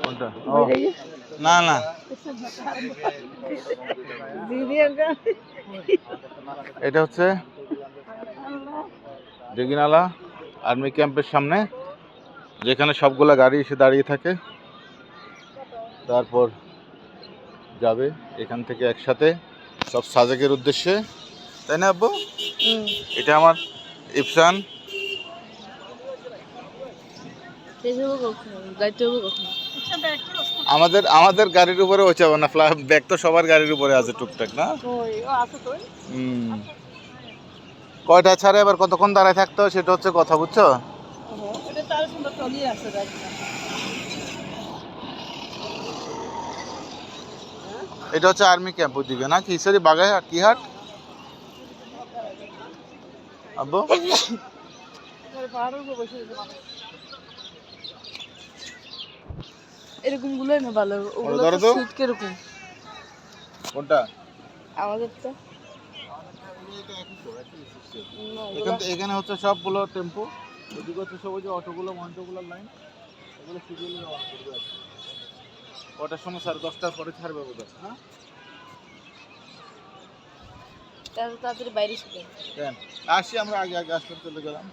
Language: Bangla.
কোনটা? ও না না, এটা হচ্ছে দিঘিনালা আর্মি ক্যাম্পের সামনে, যেখানে সবগুলা গাড়ি এসে দাঁড়িয়ে থাকে, তারপর যাবে এখান থেকে একসাথে সব সাজেকের উদ্দেশ্যে, তাই না আব্বু? এটা আমার ইপসান। আমাদের আমাদের গাড়ির উপরে ওইচাবে না, ব্যাগ তো সবার গাড়ির উপরে আছে টুকটাক না। কয়টা ছাড়ে এবার কতক্ষণ দাঁড়ায় থাকতে হয় সেটা হচ্ছে কথা, বুঝছো? এটা হচ্ছে আর্মি ক্যাম্প ওইদিকে না, কিসেরি বাগাইহাট কি হাট আব্বু? এরকম গুলোই না ভালো, ওগুলো তো সুট কিরকম কোনটা? আমাদেরটা এখানে হচ্ছে সবগুলো টেম্পো, এদিকে হচ্ছে সব ওই যে অটোগুলো মন্টগুলোর লাইন, এগুলো শিডিউলে রওনা করবে। কটার সময়? 10:30টার পরে ছাড়বে বোধ হয়। হ্যাঁ, তাড়াতাড়ি বাইরে ছিল। আসি আমরা, আগে আগে আসতে চলে গেলাম।